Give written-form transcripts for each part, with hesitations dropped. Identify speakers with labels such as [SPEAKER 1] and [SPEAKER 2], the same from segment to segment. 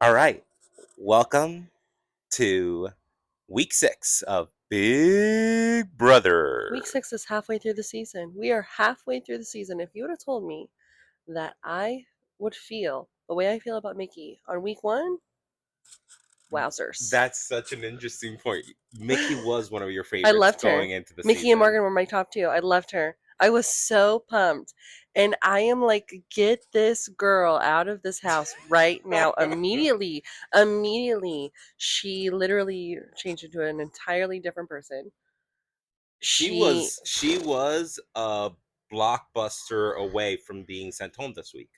[SPEAKER 1] All right. Welcome to week 6 of Big
[SPEAKER 2] Week
[SPEAKER 1] Brother.
[SPEAKER 2] 6 is halfway through the season. We are halfway through the season. If you would have told me that I would feel the way I feel about Mickey on week 1, wowzers.
[SPEAKER 1] That's such an interesting point. Mickey was one of your
[SPEAKER 2] I
[SPEAKER 1] favorites
[SPEAKER 2] loved
[SPEAKER 1] going
[SPEAKER 2] her.
[SPEAKER 1] into the
[SPEAKER 2] Mickey and
[SPEAKER 1] season.
[SPEAKER 2] Morgan were my top 2. I loved her. I was so pumped. And I am like, get this girl out of this house right now, immediately. Immediately. She literally changed into an entirely different person.
[SPEAKER 1] she
[SPEAKER 2] She
[SPEAKER 1] was she was a blockbuster away from being sent home this week.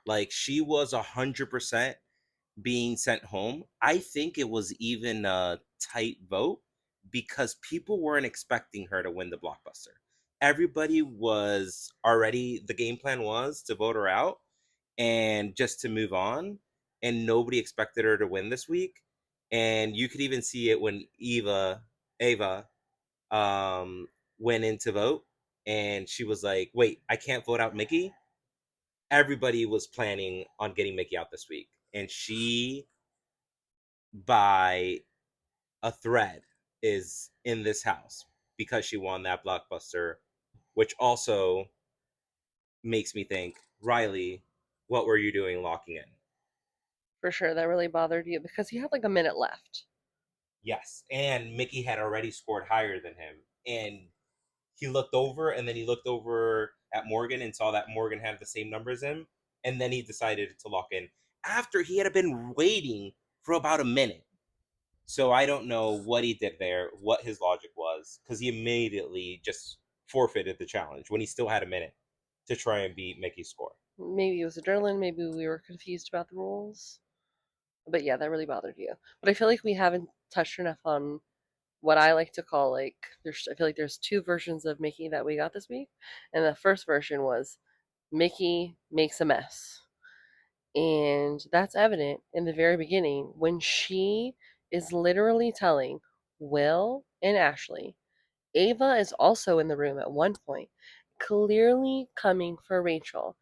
[SPEAKER 1] Like she was 100% being sent home. I think it was even a tight vote because people weren't expecting her to win the blockbuster. Everybody was already, the game plan was to vote her out and just to move on, and nobody expected her to win this week. And you could even see it when Ava um went in to vote, and she was like, "Wait, I can't vote out Mickey." Everybody was planning on getting Mickey out this week, and she, by a thread, is in this house because she won that blockbuster, which also makes me think, Riley, what were you doing locking in?
[SPEAKER 2] for sure that really bothered you because you had like a minute left.
[SPEAKER 1] Yes, and Mickey had already scored higher than him, and he looked over, and then he looked over at Morgan and saw that Morgan had the same number as him, and then he decided to lock in after he had been waiting for about a minute. So I don't know what he did there, what his logic was, because he immediately just forfeited the challenge when he still had a minute to try and beat Mickey's score.
[SPEAKER 2] Maybe it was adrenaline, maybe we were confused about the rules. But yeah, that really bothered you. But I feel like we haven't touched enough on what I like to call like I feel like there's two versions of Mickey that we got this week. And the first version was Mickey makes a mess. And that's evident in the very beginning when she is literally telling Will and Ashley. Ava is also in the room at one point, clearly coming for Rachel.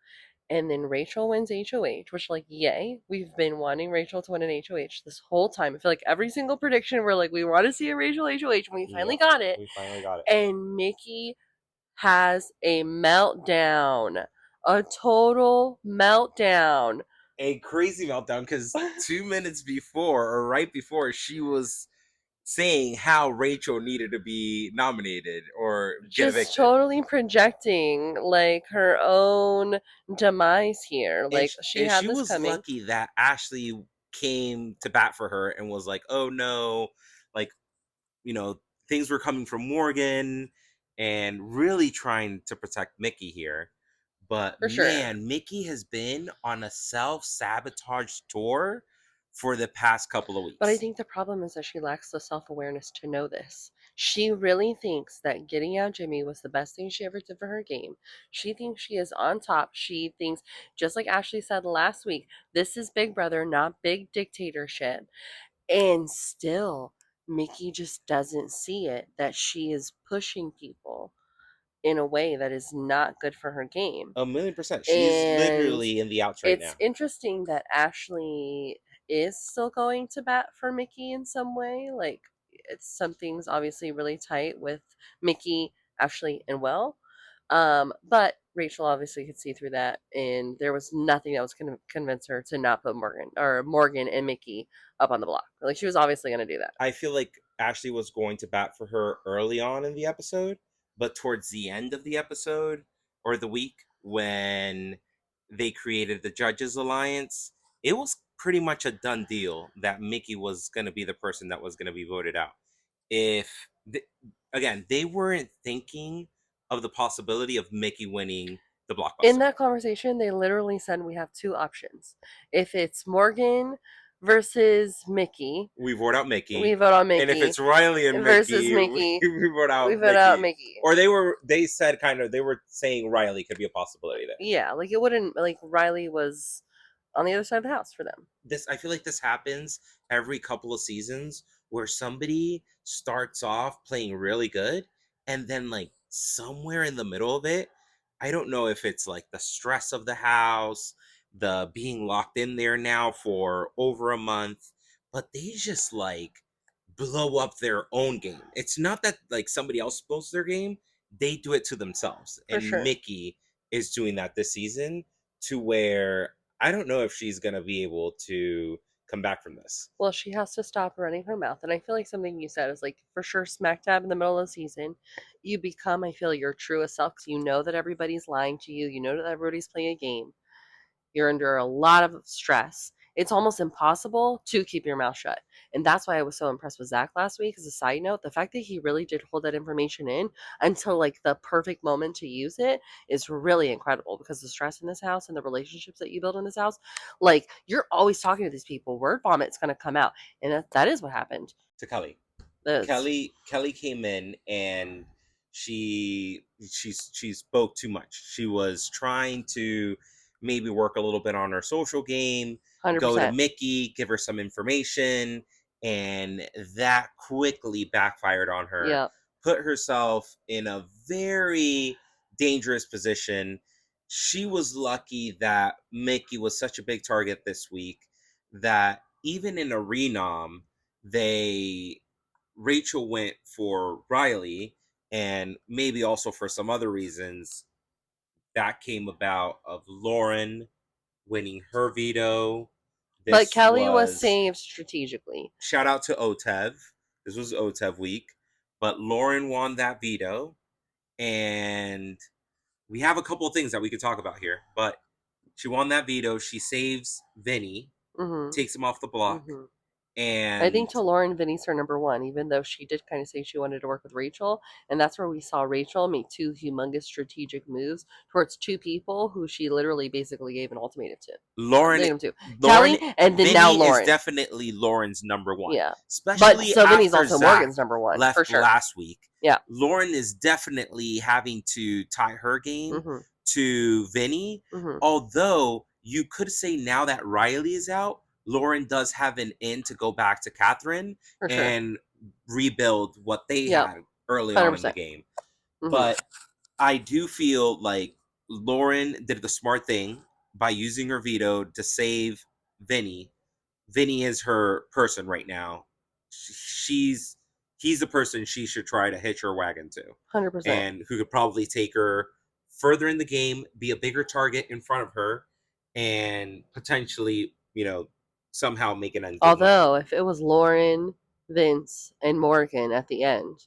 [SPEAKER 2] And then Rachel wins HOH, which, like, yay. We've been wanting Rachel to win an HOH this whole time. I feel like every single prediction, we're like, we want to see a Rachel HOH, and we finally
[SPEAKER 1] Yep,
[SPEAKER 2] got it.
[SPEAKER 1] we finally got it.
[SPEAKER 2] And Mickey has a meltdown, a total meltdown.
[SPEAKER 1] A crazy meltdown because 2 minutes before, or right before, she was saying how Rachel needed to be nominated or get
[SPEAKER 2] Just
[SPEAKER 1] evicted.
[SPEAKER 2] totally projecting like her own demise here.
[SPEAKER 1] And
[SPEAKER 2] Like she
[SPEAKER 1] and
[SPEAKER 2] had
[SPEAKER 1] she
[SPEAKER 2] this
[SPEAKER 1] was
[SPEAKER 2] coming.
[SPEAKER 1] lucky that Ashley came to bat for her and was like, "Oh no, like things were coming from Morgan," and really trying to protect Mickey here. But
[SPEAKER 2] For sure.
[SPEAKER 1] man, Mickey has been on a self-sabotage tour for the past couple of
[SPEAKER 2] But I
[SPEAKER 1] weeks.
[SPEAKER 2] think the problem is that she lacks the self awareness to know this. She really thinks that getting out Jimmy was the best thing she ever did for her game. She thinks she is on top. She thinks, just like Ashley said last week, this is Big Brother, not big dictatorship. And still, Mickey just doesn't see it that she is pushing people in a way that is not good for her game.
[SPEAKER 1] 1,000,000%. She's
[SPEAKER 2] And
[SPEAKER 1] literally in the outs right
[SPEAKER 2] it's
[SPEAKER 1] now.
[SPEAKER 2] interesting that Ashley is still going to bat for Mickey in some way. Like, it's something's obviously really tight with Mickey, Ashley, and Will. But Rachel obviously could see through that, and there was nothing that was going to convince her to not put Morgan and Mickey up on the block. Like, she was obviously going to do that.
[SPEAKER 1] I feel like Ashley was going to bat for her early on in the episode, but towards the end of the episode or the week when they created the Judges Alliance, it was pretty much a done deal that Mickey was going to be the person that was going to be voted out. If again, they weren't thinking of the possibility of Mickey winning the
[SPEAKER 2] In
[SPEAKER 1] blockbuster.
[SPEAKER 2] that conversation, they literally said we have two options. If it's Morgan versus Mickey,
[SPEAKER 1] We vote out
[SPEAKER 2] we
[SPEAKER 1] Mickey,
[SPEAKER 2] vote on
[SPEAKER 1] and if
[SPEAKER 2] Mickey
[SPEAKER 1] it's Riley and
[SPEAKER 2] versus
[SPEAKER 1] Mickey,
[SPEAKER 2] Mickey,
[SPEAKER 1] we vote
[SPEAKER 2] we
[SPEAKER 1] out
[SPEAKER 2] vote out
[SPEAKER 1] Mickey.
[SPEAKER 2] Mickey.
[SPEAKER 1] Or they said kind of, they were saying Riley could be a possibility there.
[SPEAKER 2] Yeah, like it wouldn't like Riley was on the other side of the house for them.
[SPEAKER 1] This, I feel like this happens every couple of seasons where somebody starts off playing really good, and then like somewhere in the middle of it, I don't know if it's like the stress of the house, the being locked in there now for over a month, but they just like blow up their own game. It's not that like somebody else blows their game, they do it to themselves.
[SPEAKER 2] For
[SPEAKER 1] And
[SPEAKER 2] sure.
[SPEAKER 1] Mickey is doing that this season to where I don't know if she's going to be able to come back from this.
[SPEAKER 2] Well, she has to stop running her mouth. And I feel like something you said is like for sure smack dab in the middle of the season, you become, I feel, your truest self because you know that everybody's lying to you. You know that everybody's playing a game. You're under a lot of stress. It's almost impossible to keep your mouth shut. And that's why I was so impressed with Zach last week. As a side note, the fact that he really did hold that information in until like the perfect moment to use it is really incredible because the stress in this house and the relationships that you build in this house, like you're always talking to these people. Word vomit's going to come out. And that is what happened.
[SPEAKER 1] To Kelly.
[SPEAKER 2] That's
[SPEAKER 1] Kelly came in and she spoke too much. She was trying to maybe work a little bit on her social game, go to
[SPEAKER 2] 100%.
[SPEAKER 1] Mickey, give her some information, and that quickly backfired on her.
[SPEAKER 2] Yeah.
[SPEAKER 1] Put herself in a very dangerous position. She was lucky that Mickey was such a big target this week that even in a renom, they Rachel went for Riley, and maybe also for some other reasons that came about of Lauren winning her veto.
[SPEAKER 2] But
[SPEAKER 1] This
[SPEAKER 2] Kelly was
[SPEAKER 1] was
[SPEAKER 2] saved strategically.
[SPEAKER 1] shout out to OTEV. This was OTEV week, but Lauren won that veto, and we have a couple of things that we could talk about here. But she won that veto. She saves Vinny,
[SPEAKER 2] Mm-hmm.
[SPEAKER 1] takes him off the block,
[SPEAKER 2] Mm-hmm. I
[SPEAKER 1] and
[SPEAKER 2] think to Lauren, Vinny's her number one, even though she did kind of say she wanted to work with Rachel. And that's where we saw Rachel make two humongous strategic moves towards two people who she literally basically gave an ultimatum to.
[SPEAKER 1] Lauren
[SPEAKER 2] Ultimatum to.
[SPEAKER 1] Lauren
[SPEAKER 2] Kelly and then now
[SPEAKER 1] Vinny is
[SPEAKER 2] Lauren.
[SPEAKER 1] definitely Lauren's number one.
[SPEAKER 2] Yeah. But
[SPEAKER 1] Especially
[SPEAKER 2] so Vinny's
[SPEAKER 1] after
[SPEAKER 2] also
[SPEAKER 1] Zach
[SPEAKER 2] Morgan's number one, for
[SPEAKER 1] left
[SPEAKER 2] sure.
[SPEAKER 1] last week.
[SPEAKER 2] Yeah.
[SPEAKER 1] Lauren is definitely having to tie her game
[SPEAKER 2] Mm-hmm.
[SPEAKER 1] to Vinny.
[SPEAKER 2] Mm-hmm.
[SPEAKER 1] Although you could say now that Riley is out, Lauren does have an in to go back to Catherine
[SPEAKER 2] For sure.
[SPEAKER 1] and rebuild what they
[SPEAKER 2] Yep.
[SPEAKER 1] had early on in the
[SPEAKER 2] 100%.
[SPEAKER 1] game.
[SPEAKER 2] Mm-hmm.
[SPEAKER 1] But I do feel like Lauren did the smart thing by using her veto to save Vinny. Vinny is her person right now. She's he's the person she should try to hitch her wagon to,
[SPEAKER 2] 100%.
[SPEAKER 1] and who could probably take her further in the game, be a bigger target in front of her, and potentially, somehow make an end game with her.
[SPEAKER 2] Although, if it was Lauren, Vince, and Morgan at the end,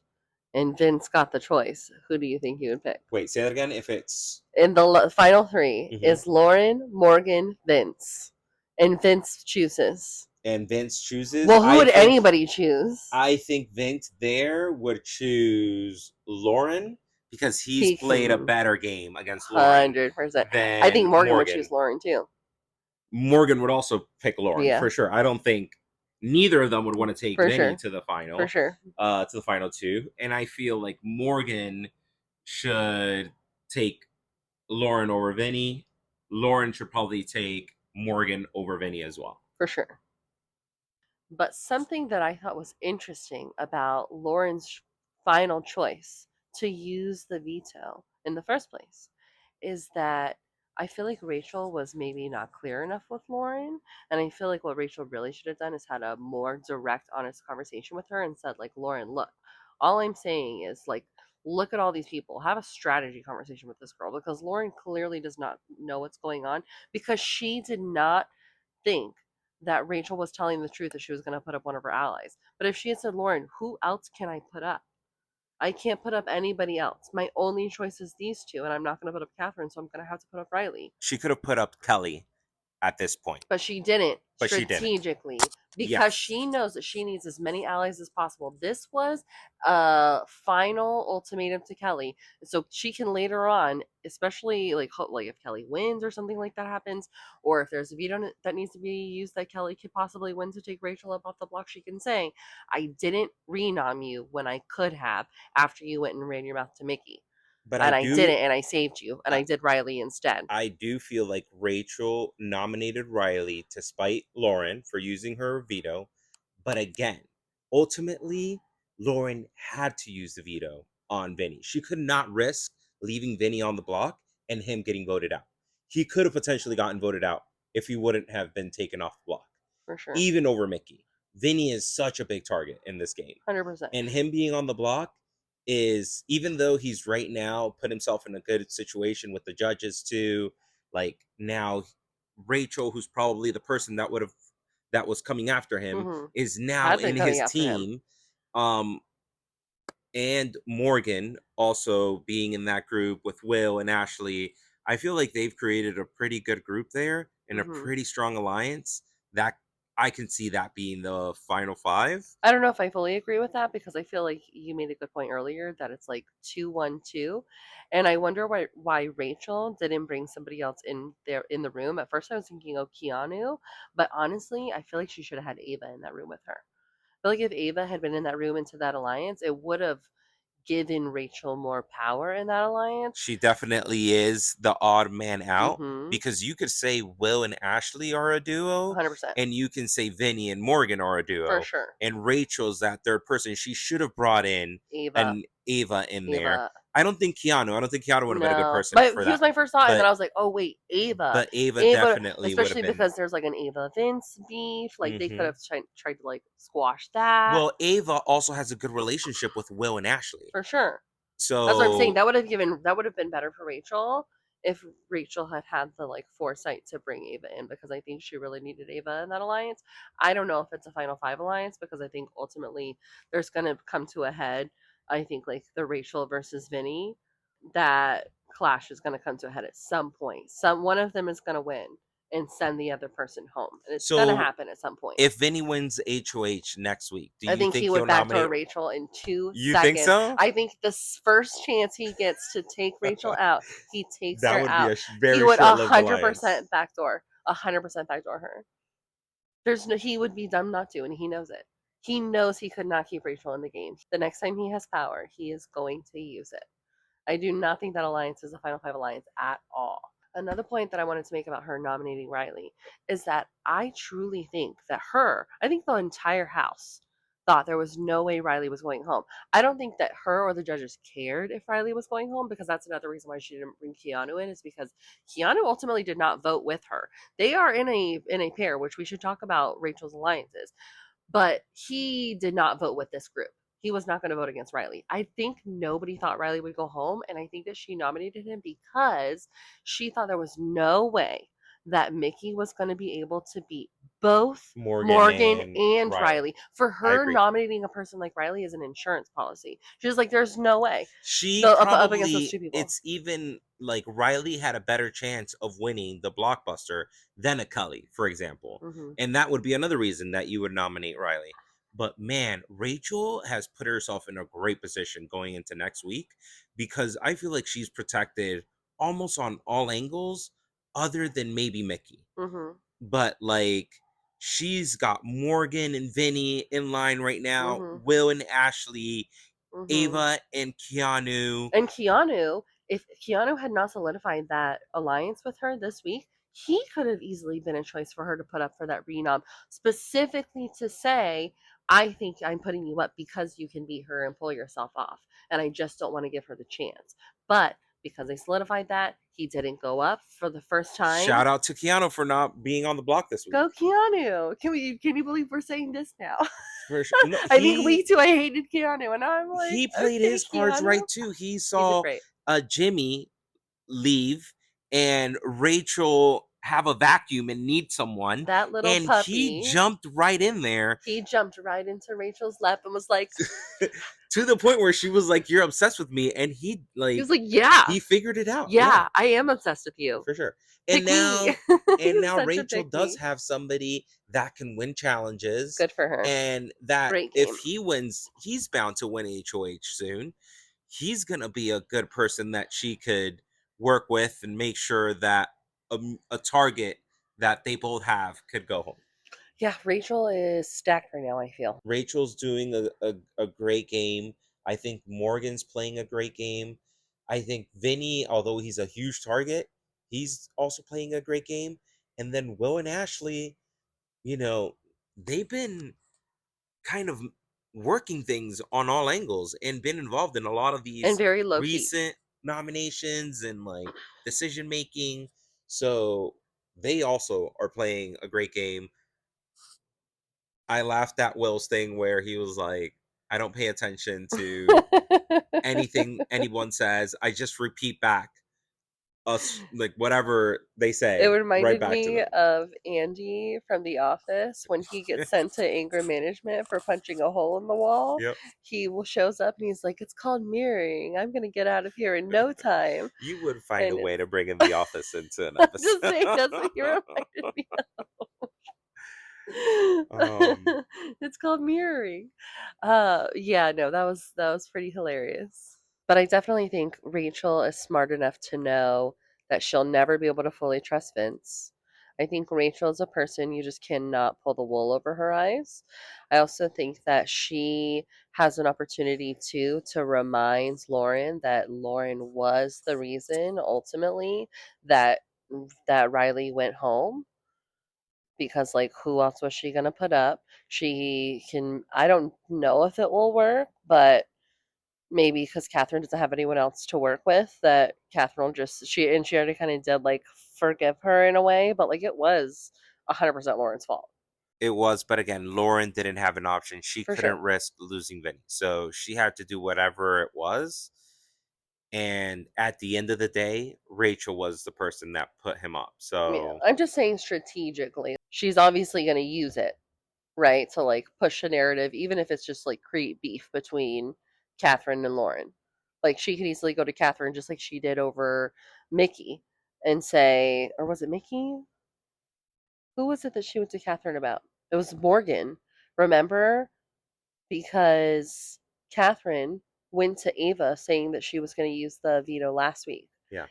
[SPEAKER 2] and Vince got the choice, who do you think he would pick?
[SPEAKER 1] Wait, say that again. If it's
[SPEAKER 2] In the final 3
[SPEAKER 1] Mhm.
[SPEAKER 2] is Lauren, Morgan, Vince, and Vince chooses.
[SPEAKER 1] and Vince chooses,
[SPEAKER 2] Well, who would anybody choose?
[SPEAKER 1] I think Vince there would choose Lauren because he's
[SPEAKER 2] He
[SPEAKER 1] played a
[SPEAKER 2] can
[SPEAKER 1] better game against Lauren
[SPEAKER 2] 100%. I think
[SPEAKER 1] than
[SPEAKER 2] Morgan would choose
[SPEAKER 1] Morgan.
[SPEAKER 2] Lauren too.
[SPEAKER 1] Morgan would also pick Lauren
[SPEAKER 2] Yeah,
[SPEAKER 1] for sure. I don't think neither of them would want to take
[SPEAKER 2] for
[SPEAKER 1] Vinny
[SPEAKER 2] sure,
[SPEAKER 1] to the
[SPEAKER 2] for
[SPEAKER 1] final,
[SPEAKER 2] sure.
[SPEAKER 1] to the final two. And I feel like Morgan should take Lauren over Vinny. Lauren should probably take Morgan over Vinny as well.
[SPEAKER 2] For sure. But something that I thought was interesting about Lauren's final choice to use the veto in the first place is that I feel like Rachel was maybe not clear enough with Lauren. And I feel like what Rachel really should have done is had a more direct, honest conversation with her and said, like, Lauren, look, all I'm saying is, like, look at all these people. Have a strategy conversation with this girl because Lauren clearly does not know what's going on because she did not think that Rachel was telling the truth that she was going to put up one of her allies. But if she had said, Lauren, who else can I put up? I can't put up anybody else. My only choice is these two, and I'm not going to put up Catherine, so I'm going to have to put up Riley.
[SPEAKER 1] She could have put up Kelly at this point,
[SPEAKER 2] But she didn't
[SPEAKER 1] but she didn't.
[SPEAKER 2] strategically because
[SPEAKER 1] Yes.
[SPEAKER 2] she knows that she needs as many allies as possible. This was a final ultimatum to Kelly, so she can later on, especially like if Kelly wins or something like that happens, or if there's a veto that needs to be used that Kelly could possibly win to take Rachel up off the block, she can say, "I didn't renom you when I could have after you went and ran your mouth to Mickey."
[SPEAKER 1] But
[SPEAKER 2] And I didn't, and I saved you, and I did Riley instead.
[SPEAKER 1] I do feel like Rachel nominated Riley to spite Lauren for using her veto. But again, ultimately, Lauren had to use the veto on Vinny. She could not risk leaving Vinny on the block and him getting voted out. He could have potentially gotten voted out if he wouldn't have been taken off the block,
[SPEAKER 2] For sure.
[SPEAKER 1] even over Mickey. Vinny is such a big target in this game.
[SPEAKER 2] 100%.
[SPEAKER 1] And him being on the block is, even though he's right now put himself in a good situation with the judges too, like now Rachel, who's probably the person that was coming after him,
[SPEAKER 2] Hmm.
[SPEAKER 1] is now
[SPEAKER 2] Had been
[SPEAKER 1] in
[SPEAKER 2] coming
[SPEAKER 1] his
[SPEAKER 2] after him.
[SPEAKER 1] team. Um and Morgan also being in that group with Will and Ashley. I feel like they've created a pretty good group there and a
[SPEAKER 2] Hmm.
[SPEAKER 1] pretty strong alliance that I can see that being the final five.
[SPEAKER 2] I don't know if I fully agree with that because I feel like you made a good point earlier that it's like 2-1-2, and I wonder why Rachel didn't bring somebody else in there in the room. At first, I was thinking, oh, Keanu, but honestly, I feel like she should have had Ava in that room with her. I feel like if Ava had been in that room into that alliance, it would have given Rachel more power in that alliance.
[SPEAKER 1] She definitely is the odd man out
[SPEAKER 2] Mm-hmm.
[SPEAKER 1] because you could say Will and Ashley are a duo,
[SPEAKER 2] 100%.
[SPEAKER 1] and you can say Vinny and Morgan are a
[SPEAKER 2] For
[SPEAKER 1] duo,
[SPEAKER 2] sure.
[SPEAKER 1] and Rachel's that third person. She should have brought in
[SPEAKER 2] Ava.
[SPEAKER 1] an Ava in there.
[SPEAKER 2] Ava.
[SPEAKER 1] I don't think Keanu. I don't think Keanu would have been a good
[SPEAKER 2] No,
[SPEAKER 1] person
[SPEAKER 2] but
[SPEAKER 1] for
[SPEAKER 2] he was
[SPEAKER 1] that.
[SPEAKER 2] my first thought, and then
[SPEAKER 1] But
[SPEAKER 2] I was like, "Oh wait, Ava,
[SPEAKER 1] Ava
[SPEAKER 2] Ava,"
[SPEAKER 1] definitely would have
[SPEAKER 2] especially
[SPEAKER 1] been.
[SPEAKER 2] because there's like an Ava Vince beef. Like they could
[SPEAKER 1] Hmm.
[SPEAKER 2] have tried to like squash that
[SPEAKER 1] Well, Ava also has a good relationship with Will and Ashley.
[SPEAKER 2] for sure. That's what I'm saying.
[SPEAKER 1] So
[SPEAKER 2] That would have been better for Rachel if Rachel had had the like foresight to bring Ava in because I think she really needed Ava in that alliance. I don't know if it's a Final Five alliance because I think ultimately there's gonna come to a head. I think like the Rachel versus Vinny, that clash is gonna come to a head at some point. Some one of them is gonna win and send the other person home, and it's gonna
[SPEAKER 1] so
[SPEAKER 2] happen at some point.
[SPEAKER 1] if Vinny wins HOH next week, do
[SPEAKER 2] I
[SPEAKER 1] you
[SPEAKER 2] think he
[SPEAKER 1] think
[SPEAKER 2] would
[SPEAKER 1] he'll
[SPEAKER 2] backdoor
[SPEAKER 1] nominate?
[SPEAKER 2] Rachel in two
[SPEAKER 1] You think
[SPEAKER 2] seconds.
[SPEAKER 1] so?
[SPEAKER 2] I think the first chance he gets to take Rachel out, he takes
[SPEAKER 1] That
[SPEAKER 2] her
[SPEAKER 1] would be
[SPEAKER 2] out.
[SPEAKER 1] a
[SPEAKER 2] He
[SPEAKER 1] very
[SPEAKER 2] would a
[SPEAKER 1] short-lived
[SPEAKER 2] hundred
[SPEAKER 1] alliance.
[SPEAKER 2] percent backdoor, 100% backdoor her. There's no, he would be dumb not to, and he knows it. He knows he could not keep Rachel in the game. The next time he has power, he is going to use it. I do not think that alliance is a Final Five alliance at all. Another point that I wanted to make about her nominating Riley is that I truly think that I think the entire house thought there was no way Riley was going home. I don't think that her or the judges cared if Riley was going home because that's another reason why she didn't bring Keanu in is because Keanu ultimately did not vote with her. They are in a pair, which we should talk about Rachel's alliances, but he did not vote with this group. He was not going to vote against Riley. I think nobody thought Riley would go home, and I think that she nominated him because she thought there was no way that Mickey was going to be able to beat both
[SPEAKER 1] Morgan
[SPEAKER 2] Morgan
[SPEAKER 1] and
[SPEAKER 2] and
[SPEAKER 1] Riley.
[SPEAKER 2] Riley. For
[SPEAKER 1] I
[SPEAKER 2] her,
[SPEAKER 1] agree.
[SPEAKER 2] nominating a person like Riley is an insurance policy. She was like, "There's no way."
[SPEAKER 1] She
[SPEAKER 2] Up against those two
[SPEAKER 1] probably,
[SPEAKER 2] people.
[SPEAKER 1] it's even like Riley had a better chance of winning the blockbuster than a Cully, for example.
[SPEAKER 2] Hmm.
[SPEAKER 1] And that would be another reason that you would nominate Riley. But man, Rachel has put herself in a great position going into next week because I feel like she's protected almost on all angles other than maybe Mickey.
[SPEAKER 2] Hmm.
[SPEAKER 1] But like she's got Morgan and Vinny in line right now,
[SPEAKER 2] Hmm.
[SPEAKER 1] Will and Ashley,
[SPEAKER 2] Hmm.
[SPEAKER 1] Ava and Keanu.
[SPEAKER 2] And Keanu, if Keanu had not solidified that alliance with her this week, he could have easily been a choice for her to put up for that renom, specifically to say, I think I'm putting you up because you can beat her and pull yourself off. And I just don't want to give her the chance. But because they solidified that, he didn't go up for the first time.
[SPEAKER 1] Shout out to Keanu for not being on the block this week.
[SPEAKER 2] Go Keanu. Can you believe we're saying this now?
[SPEAKER 1] For sure. No,
[SPEAKER 2] I think week two I hated Keanu and now I'm like,
[SPEAKER 1] he played
[SPEAKER 2] okay,
[SPEAKER 1] his cards
[SPEAKER 2] Keanu.
[SPEAKER 1] right too. He
[SPEAKER 2] He did
[SPEAKER 1] saw
[SPEAKER 2] great.
[SPEAKER 1] Jimmy leave and Rachel have a vacuum and need someone,
[SPEAKER 2] That little
[SPEAKER 1] and he
[SPEAKER 2] puppy,
[SPEAKER 1] jumped right in there
[SPEAKER 2] he jumped right into Rachel's lap and was like,
[SPEAKER 1] to the point where she was like, "You're obsessed with me," and
[SPEAKER 2] he was like, yeah,
[SPEAKER 1] he figured it out. Yeah,
[SPEAKER 2] yeah, I am obsessed with you.
[SPEAKER 1] for sure. And
[SPEAKER 2] Pick me.
[SPEAKER 1] and
[SPEAKER 2] He's
[SPEAKER 1] now
[SPEAKER 2] such a
[SPEAKER 1] Rachel
[SPEAKER 2] pick
[SPEAKER 1] does
[SPEAKER 2] me.
[SPEAKER 1] have somebody that can win challenges,
[SPEAKER 2] Good for her.
[SPEAKER 1] and that
[SPEAKER 2] Great
[SPEAKER 1] if
[SPEAKER 2] game.
[SPEAKER 1] he wins, he's bound to win HOH soon. He's gonna be a good person that she could work with and make sure that a target that they both have could go home.
[SPEAKER 2] Yeah, Rachel is stacked right now, I feel.
[SPEAKER 1] Rachel's doing a great game. I think Morgan's playing a great game. I think Vinny, although he's a huge target, he's also playing a great game. And then Will and Ashley, you know, they've been kind of working things on all angles and been involved in a lot of
[SPEAKER 2] And
[SPEAKER 1] these
[SPEAKER 2] very low key.
[SPEAKER 1] recent nominations and like decision making. So they also are playing a great game. I laughed at Will's thing where he was like, I don't pay attention to anything anyone says. I just repeat back us like whatever they
[SPEAKER 2] It
[SPEAKER 1] say right
[SPEAKER 2] reminded
[SPEAKER 1] back to
[SPEAKER 2] me
[SPEAKER 1] them.
[SPEAKER 2] of Andy from The Office when he gets sent to anger management for punching a hole in the wall.
[SPEAKER 1] Yep.
[SPEAKER 2] He shows up and he's like, "It's called mirroring. I'm gonna get out of here in no time."
[SPEAKER 1] You would find a
[SPEAKER 2] And
[SPEAKER 1] way
[SPEAKER 2] it's
[SPEAKER 1] to bring in the office into an
[SPEAKER 2] I'm just saying
[SPEAKER 1] episode.
[SPEAKER 2] that's what he reminded me.
[SPEAKER 1] um
[SPEAKER 2] It's called mirroring. Yeah, no, that was pretty hilarious. But I definitely think Rachel is smart enough to know that she'll never be able to fully trust Vince. I think Rachel is a person you just cannot pull the wool over her eyes. I also think that she has an opportunity too to remind Lauren that Lauren was the reason ultimately that Riley went home, because like who else was she going to put up? She can, I don't know if it will work, but maybe because Catherine doesn't have anyone else to work with, that Catherine will just, she already kind of did like forgive her in a way, but like it was 100% Lauren's fault.
[SPEAKER 1] it was, but again, Lauren didn't have an option. She
[SPEAKER 2] For
[SPEAKER 1] couldn't
[SPEAKER 2] sure.
[SPEAKER 1] risk losing Vinny. So she had to do whatever it was. And at the end of the day, Rachel was the person that put him up.
[SPEAKER 2] Yeah,
[SPEAKER 1] So
[SPEAKER 2] I'm just saying strategically she's obviously going to use it, right, to like push a narrative, even if it's just like create beef between Catherine and Lauren. Like she could easily go to Catherine just like she did over Mickey and say, or was it Mickey? Who was it that she went to Catherine about? It was Morgan. Remember? Because Catherine went to Ava saying that she was going to use the veto last week
[SPEAKER 1] yeah.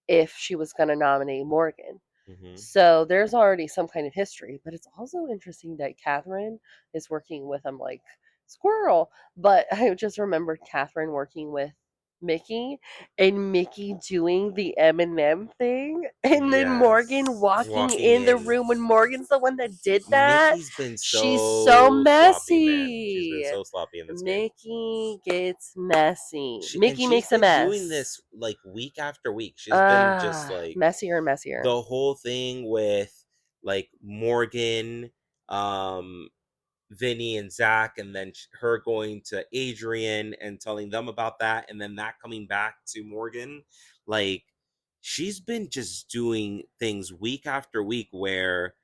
[SPEAKER 2] if she was going to nominate Morgan.
[SPEAKER 1] Hmm.
[SPEAKER 2] So there's already some kind of history, but it's also interesting that Catherine is working with him like squirrel. But I just remembered Catherine working with Mickey and Mickey doing the M&M thing, and then Morgan
[SPEAKER 1] Yes.
[SPEAKER 2] walking
[SPEAKER 1] Walking
[SPEAKER 2] in the
[SPEAKER 1] in.
[SPEAKER 2] room when Morgan's the one that did that.
[SPEAKER 1] Mickey's been
[SPEAKER 2] She's so
[SPEAKER 1] so sloppy, man. She's been
[SPEAKER 2] messy.
[SPEAKER 1] so sloppy in this game.
[SPEAKER 2] Mickey gets messy.
[SPEAKER 1] She's
[SPEAKER 2] Mickey makes a
[SPEAKER 1] been doing
[SPEAKER 2] mess.
[SPEAKER 1] this like week after week. She's been just like
[SPEAKER 2] Messier and messier.
[SPEAKER 1] the whole thing with like Morgan, um, Vinny and Zach, and then her going to Adrian and telling them about that, and then that coming back to Morgan. Like she's been just doing things week after week where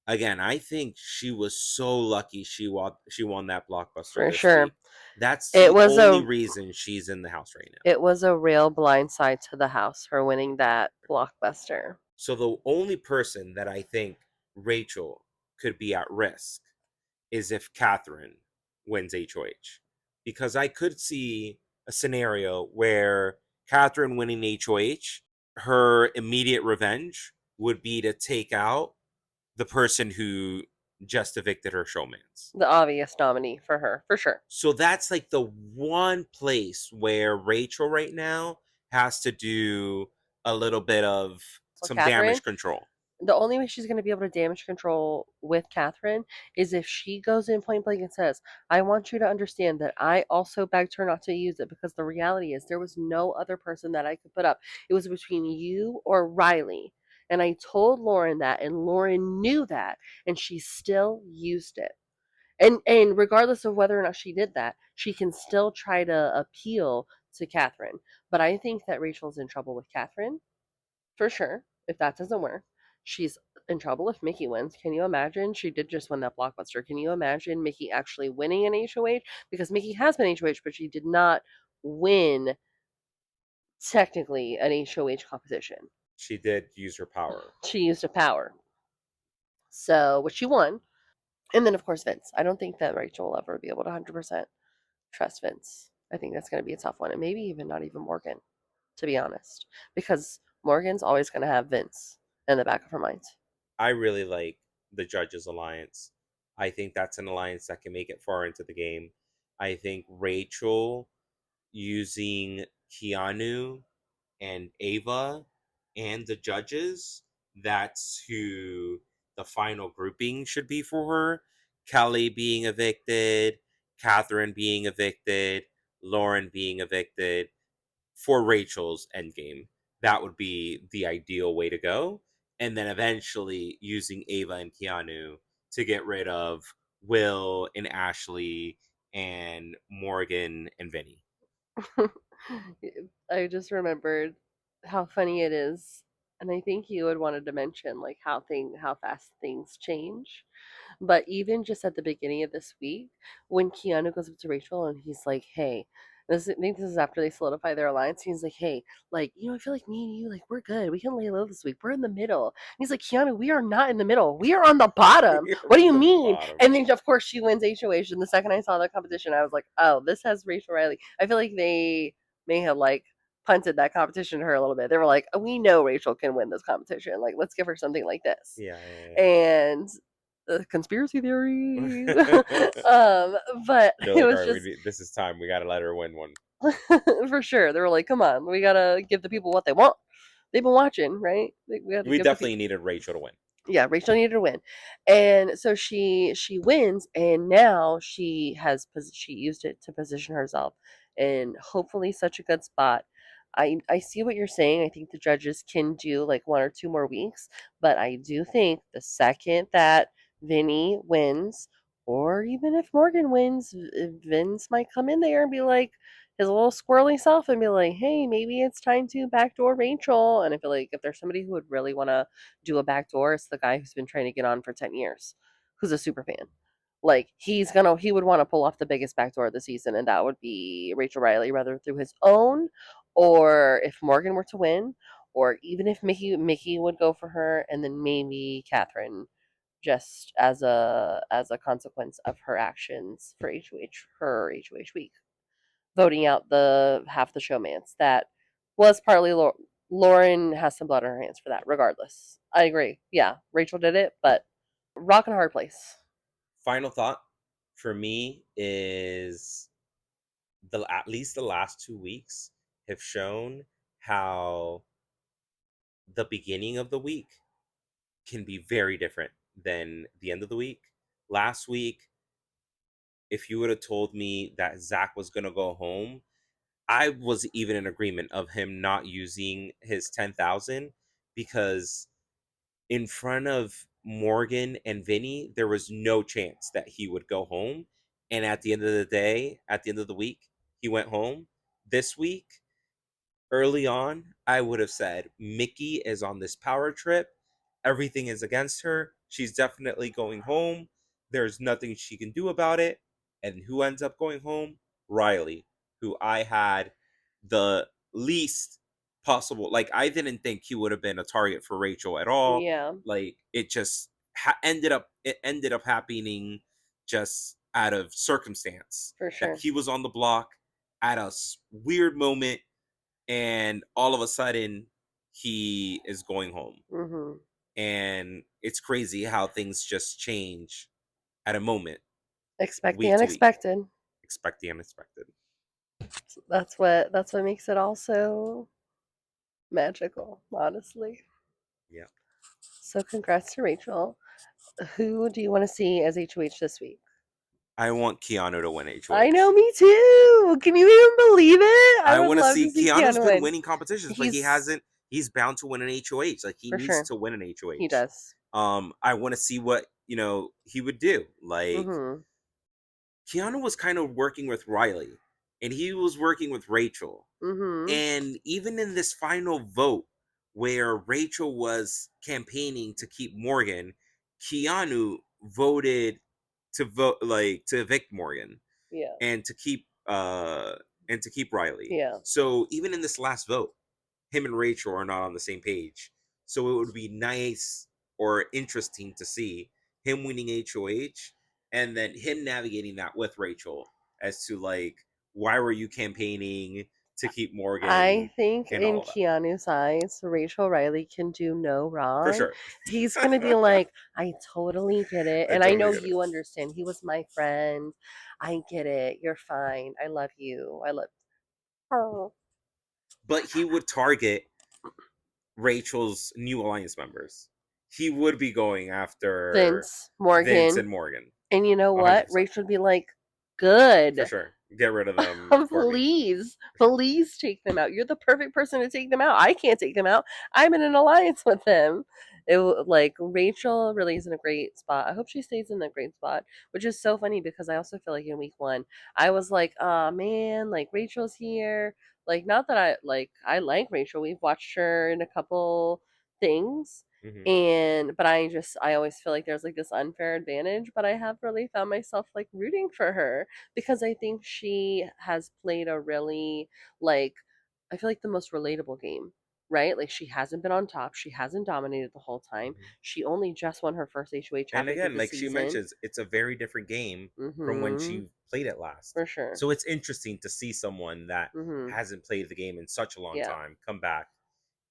[SPEAKER 1] again, I think she was so lucky she won that blockbuster
[SPEAKER 2] For
[SPEAKER 1] this
[SPEAKER 2] sure.
[SPEAKER 1] week. That's
[SPEAKER 2] It
[SPEAKER 1] the
[SPEAKER 2] was
[SPEAKER 1] only
[SPEAKER 2] a
[SPEAKER 1] reason she's in the house right now.
[SPEAKER 2] it was a real blindside to the house for winning that blockbuster.
[SPEAKER 1] So the only person that I think Rachel could be at risk is if Catherine wins HOH. Because I could see a scenario where Catherine winning HOH, her immediate revenge would be to take out the person who just evicted her showmans.
[SPEAKER 2] The obvious nominee for her, for sure.
[SPEAKER 1] So that's like the one place where Rachel right now has to do a little bit of
[SPEAKER 2] So
[SPEAKER 1] some
[SPEAKER 2] Catherine,
[SPEAKER 1] damage control.
[SPEAKER 2] the only way she's going to be able to damage control with Catherine is if she goes in point blank and says, I want you to understand that I also begged her not to use it, because the reality is there was no other person that I could put up. It was between you or Riley. And I told Lauren that, and Lauren knew that, and she still used it. And regardless of whether or not she did that, she can still try to appeal to Catherine. But I think that Rachel's in trouble with Catherine for sure. If that doesn't work, she's in trouble if Mickey wins. Can you imagine? She did just win that blockbuster. Can you imagine Mickey actually winning an HOH? Because Mickey has been HOH, but she did not win technically an HOH competition.
[SPEAKER 1] She did use her power.
[SPEAKER 2] She used a power. So, which she won. And then, of course, Vince. I don't think that Rachel will ever be able to 100% trust Vince. I think that's going to be a tough one. And maybe even not even Morgan, to be honest. Because Morgan's always going to have Vince in the back of her mind.
[SPEAKER 1] I really like the Judges Alliance. I think that's an alliance that can make it far into the game. I think Rachel using Keanu and Ava and the judges, that's who the final grouping should be for her. Kelly being evicted, Catherine being evicted, Lauren being evicted. For Rachel's endgame, that would be the ideal way to go. and then eventually using Ava and Keanu to get rid of Will and Ashley and Morgan and Vinny.
[SPEAKER 2] I just remembered how funny it is, and I think you had wanted to mention like how fast things change. But even just at the beginning of this week, when Keanu goes up to Rachel and he's like, "Hey," I think this is after they solidify their alliance. He's like, "Hey, like I feel like me and you, like we're good. We can lay low this week. We're in the middle." And he's like, "Keanu, we are not in the middle. We are on the bottom.
[SPEAKER 1] We
[SPEAKER 2] What
[SPEAKER 1] are
[SPEAKER 2] do
[SPEAKER 1] on
[SPEAKER 2] you
[SPEAKER 1] the
[SPEAKER 2] mean?"
[SPEAKER 1] bottom.
[SPEAKER 2] And then of course she wins HOH. And the second I saw the competition, I was like, "Oh, this has Rachel Riley." I feel like they may have like punted that competition to her a little bit. They were like, "We know Rachel can win this competition. Like, let's give her something like this."
[SPEAKER 1] Yeah,
[SPEAKER 2] And conspiracy theory.
[SPEAKER 1] yeah.
[SPEAKER 2] But
[SPEAKER 1] They're
[SPEAKER 2] it
[SPEAKER 1] like, all
[SPEAKER 2] was
[SPEAKER 1] right,
[SPEAKER 2] just
[SPEAKER 1] this is time. We got to let her win one.
[SPEAKER 2] for sure. They were like, "Come on, we gotta give the people what they want." They've been watching, right? We have to
[SPEAKER 1] We
[SPEAKER 2] give the
[SPEAKER 1] definitely
[SPEAKER 2] people.
[SPEAKER 1] needed Rachel to win.
[SPEAKER 2] Yeah, Rachel needed to win, and so she wins, and now she used it to position herself in hopefully such a good spot. I see what you're saying. I think the judges can do like 1 or 2 more weeks, but I do think the second that Vinny wins, or even if Morgan wins, Vince might come in there and be like his little squirrely self and be like, "Hey, maybe it's time to backdoor Rachel." And I feel like if there's somebody who would really want to do a backdoor, it's the guy who's been trying to get on for 10 years, who's a super fan. Like he would want to pull off the biggest backdoor of the season, and that would be Rachel Riley, whether through his own, or if Morgan were to win, or even if Mickey would go for her, and then maybe Catherine, just as a consequence of her actions for HOH week, voting out the half the showmance. That was partly Lauren has some blood on her hands for that. Regardless, I agree. Yeah, Rachel did it, but rock and a hard place.
[SPEAKER 1] Final thought for me is the at least the last 2 weeks have shown how the beginning of the week can be very different than the end of the week. Last week, if you would have told me that Zach was gonna go home, I was even in agreement of him not using his 10,000 because in front of Morgan and Vinny, there was no chance that he would go home. And at the end of the day, at the end of the week, he went home. This week, early on, I would have said Mickey is on this power trip. Everything is against her. She's definitely going home. There's nothing she can do about it. And who ends up going home? Riley, who I had the least possible. Like, I didn't think he would have been a target for Rachel at all.
[SPEAKER 2] Yeah,
[SPEAKER 1] Like, it just ended up happening just out of circumstance
[SPEAKER 2] for
[SPEAKER 1] that
[SPEAKER 2] sure.
[SPEAKER 1] he was on the block at a weird moment, and all of a sudden he is going home.
[SPEAKER 2] Hmm.
[SPEAKER 1] And it's crazy how things just change at a moment,
[SPEAKER 2] Expect the
[SPEAKER 1] week to week.
[SPEAKER 2] unexpected.
[SPEAKER 1] Expect the unexpected.
[SPEAKER 2] That's what makes it all so magical, honestly.
[SPEAKER 1] Yeah.
[SPEAKER 2] So congrats to Rachel. Who do you want to see as HOH this week?
[SPEAKER 1] I want Keanu to win
[SPEAKER 2] I
[SPEAKER 1] HOH.
[SPEAKER 2] know, me too. Can you even believe it? I
[SPEAKER 1] I
[SPEAKER 2] would
[SPEAKER 1] want to
[SPEAKER 2] love
[SPEAKER 1] see
[SPEAKER 2] to see
[SPEAKER 1] Keanu's
[SPEAKER 2] Keanu
[SPEAKER 1] been
[SPEAKER 2] win.
[SPEAKER 1] winning competitions, but he
[SPEAKER 2] He's
[SPEAKER 1] hasn't. He's bound to win an HOH. Like, he
[SPEAKER 2] for
[SPEAKER 1] needs
[SPEAKER 2] sure.
[SPEAKER 1] to win an
[SPEAKER 2] He
[SPEAKER 1] HOH.
[SPEAKER 2] does.
[SPEAKER 1] I want to see what he would do. Like,
[SPEAKER 2] Mm-hmm.
[SPEAKER 1] Keanu was kind of working with Riley, and he was working with Rachel.
[SPEAKER 2] Mm-hmm.
[SPEAKER 1] And even in this final vote where Rachel was campaigning to keep Morgan, Keanu voted to evict Morgan
[SPEAKER 2] Yeah.
[SPEAKER 1] and to keep Riley.
[SPEAKER 2] Yeah.
[SPEAKER 1] So even in this last vote, him and Rachel are not on the same page. So it would be nice or interesting to see him winning HOH and then him navigating that with Rachel as to, like, why were you campaigning to keep
[SPEAKER 2] I
[SPEAKER 1] Morgan
[SPEAKER 2] think
[SPEAKER 1] and
[SPEAKER 2] in
[SPEAKER 1] all of that.
[SPEAKER 2] Keanu's eyes, Rachel Riley can do no
[SPEAKER 1] For
[SPEAKER 2] wrong.
[SPEAKER 1] sure.
[SPEAKER 2] He's gonna be like, I totally get it.
[SPEAKER 1] I
[SPEAKER 2] And I
[SPEAKER 1] totally
[SPEAKER 2] know
[SPEAKER 1] get it.
[SPEAKER 2] you understand. He was my friend. I get it. You're fine. I love you. I love oh.
[SPEAKER 1] But he would target Rachel's new alliance members. He would be going after
[SPEAKER 2] Vince,
[SPEAKER 1] Vince
[SPEAKER 2] Morgan.
[SPEAKER 1] and Morgan.
[SPEAKER 2] And you know what?
[SPEAKER 1] 100%.
[SPEAKER 2] Rachel would be like,
[SPEAKER 1] For
[SPEAKER 2] good.
[SPEAKER 1] sure. Get rid of them for me.
[SPEAKER 2] Please take them out. You're the perfect person to take them out. I can't take them out. I'm in an alliance with them. Like Rachel really is in a great spot. I hope she stays in a great spot, which is so funny because I also feel like in week one, I was like, oh man, like Rachel's here. Like, not that I like Rachel. We've watched her in a couple things,
[SPEAKER 1] Hmm.
[SPEAKER 2] and but I always feel like there's like this unfair advantage, but I have really found myself like rooting for her because I think she has played a really like I feel like the most relatable game, right? Like she hasn't been on top, she hasn't dominated the whole time.
[SPEAKER 1] Hmm.
[SPEAKER 2] She only just won her first HOH
[SPEAKER 1] And
[SPEAKER 2] halfway through
[SPEAKER 1] again,
[SPEAKER 2] the
[SPEAKER 1] like she
[SPEAKER 2] season.
[SPEAKER 1] mentions, it's a very different game from when
[SPEAKER 2] Mhm.
[SPEAKER 1] she played it last.
[SPEAKER 2] For sure.
[SPEAKER 1] So it's interesting to see someone that
[SPEAKER 2] Mhm.
[SPEAKER 1] hasn't played the game in such a long
[SPEAKER 2] Yeah,
[SPEAKER 1] time come back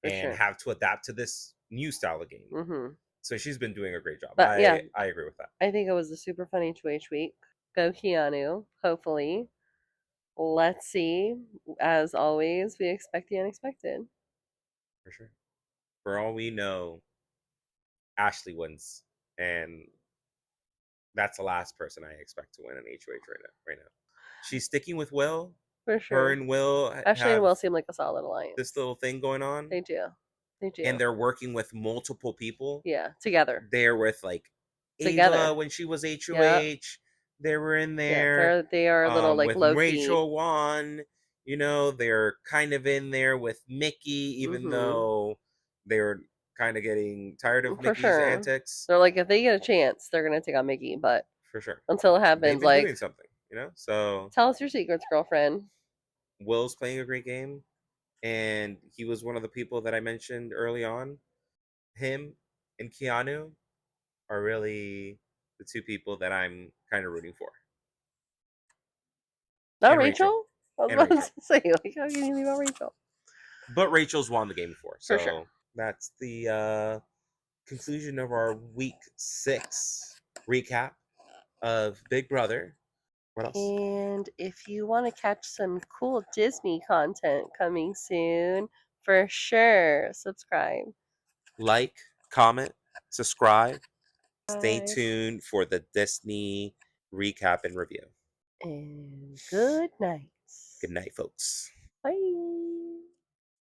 [SPEAKER 2] for
[SPEAKER 1] and
[SPEAKER 2] sure.
[SPEAKER 1] have to adapt to this new style of game.
[SPEAKER 2] Mhm.
[SPEAKER 1] So she's been doing a great job.
[SPEAKER 2] But yeah,
[SPEAKER 1] I agree with that
[SPEAKER 2] I think it was a super fun HOH week. Go Keanu, hopefully. Let's see. As always, we expect the unexpected.
[SPEAKER 1] for sure. For all we know, Ashley wins, and that's the last person I expect to win an HOH right now. Right now, she's sticking with Will.
[SPEAKER 2] For
[SPEAKER 1] Her
[SPEAKER 2] sure.
[SPEAKER 1] and Will
[SPEAKER 2] Ashley and
[SPEAKER 1] have
[SPEAKER 2] Will seem like a solid
[SPEAKER 1] this
[SPEAKER 2] alliance.
[SPEAKER 1] little thing going on,
[SPEAKER 2] They do. They
[SPEAKER 1] and
[SPEAKER 2] do.
[SPEAKER 1] they're working with multiple people.
[SPEAKER 2] Yeah, together.
[SPEAKER 1] They're with like Ava
[SPEAKER 2] Together.
[SPEAKER 1] when she was
[SPEAKER 2] Yeah.
[SPEAKER 1] HOH. They were in
[SPEAKER 2] Yeah,
[SPEAKER 1] there
[SPEAKER 2] they are a little like
[SPEAKER 1] with
[SPEAKER 2] low key.
[SPEAKER 1] Rachel Wan. You know, they're kind of in there with Mickey, even
[SPEAKER 2] Mhm.
[SPEAKER 1] though they're kind of getting tired of
[SPEAKER 2] For
[SPEAKER 1] Mickey's
[SPEAKER 2] sure.
[SPEAKER 1] antics.
[SPEAKER 2] They're like if they get a chance, they're gonna take on Mickey, but
[SPEAKER 1] For sure,
[SPEAKER 2] until it
[SPEAKER 1] they've
[SPEAKER 2] happens,
[SPEAKER 1] been
[SPEAKER 2] like
[SPEAKER 1] doing something. You know, so
[SPEAKER 2] tell us your secrets, girlfriend.
[SPEAKER 1] Will's playing a great game, and he was one of the people that I mentioned early on. Him and Keanu are really the two people that I'm kind of rooting for,
[SPEAKER 2] Not
[SPEAKER 1] and Rachel,
[SPEAKER 2] Rachel? I was
[SPEAKER 1] and
[SPEAKER 2] about
[SPEAKER 1] Rachel.
[SPEAKER 2] to say, like, how can you leave out Rachel?
[SPEAKER 1] But Rachel's won the game before,
[SPEAKER 2] For sure.
[SPEAKER 1] so that's the conclusion of our week 6 recap of Big Brother. What else?
[SPEAKER 2] And if you want to catch some cool Disney content coming soon, for sure, subscribe.
[SPEAKER 1] Like, comment, subscribe. Stay
[SPEAKER 2] Bye.
[SPEAKER 1] tuned for the Disney recap and review.
[SPEAKER 2] And good night.
[SPEAKER 1] Good night, folks.
[SPEAKER 2] Bye.